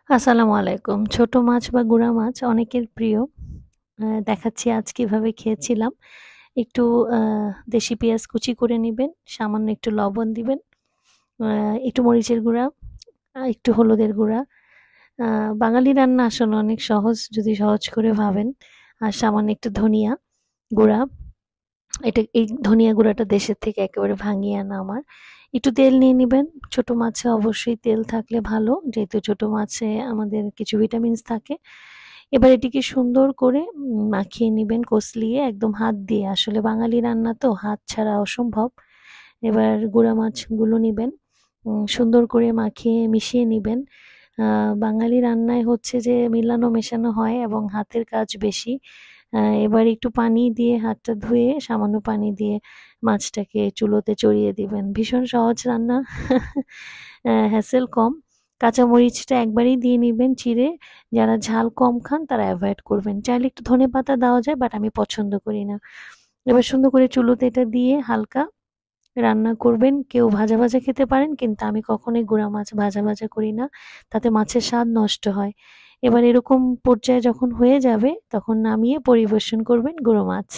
আসসালামু আলাইকুম। ছোট মাছ বা গুঁড়া মাছ অনেকের প্রিয়। দেখাচ্ছি আজ কিভাবে খেয়েছিলাম। একটু আ দেশি পেঁয়াজ কুচি করে নিবেন, সামান্য একটু লবণ দিবেন, আ একটু মরিচের গুঁড়া, একটু হলুদের গুঁড়া। আ বাঙালি রান্না আসলে অনেক সহজ যদি সহজ করে ভাবেন। আর সামান্য একটু ধনিয়া গুঁড়া। এই ধনিয়া গুঁড়াটা দেশের থেকে একেবারে ভাঙিয়ে আনা আমার। একটু তেল নিয়ে নিবেন। ছোট মাছে অবশ্যই তেল থাকলে ভালো। যেহেতু ছোট মাছে আমাদের কিছু ভিটামিনস থাকে। এবার এটিকে সুন্দর করে মাখিয়ে নিবেন কষলিয়ে একদম হাত দিয়ে। আসলে বাঙালি রান্না তো হাত ছাড়া অসম্ভব। এবার গুঁড়া মাছগুলো নিবেন। সুন্দর করে মাখিয়ে মিশিয়ে নিবেন। আ বাঙালি রান্নায় হচ্ছে যে মিলানো মেশানো হয় এবং হাতের কাজ বেশি। এবার একটু পানি দিয়ে হাতটা ধুয়ে সামান্য পানি দিয়ে মাছটাকে চুলোতে চড়িয়ে দিবেন। ভীষণ সহজ রান্না। হ্যাসেল কম। কাঁচামরিচটা একবারেই দিয়ে নিবেন চিড়ে। যারা ঝাল কম খান তারা এভয়েড করবেন। চাইলে একটু ধনেপাতা দেওয়া যায় বাট আমি পছন্দ করি না। এবার সুন্দর করে চুলোতে এটা দিয়ে হালকা রান্না করবেন। কেউ ভাজা, ভাজা খেতে পারেন কিন্তু আমি কখনোই গুঁড়া মাছ ভাজা, ভাজা করি না। তাতে মাছের স্বাদ নষ্ট হয়। এবার এরকম পর্যায়ে যখন হয়ে যাবে তখন নামিয়ে পরিবেশন করবেন গুঁড়ো মাছ।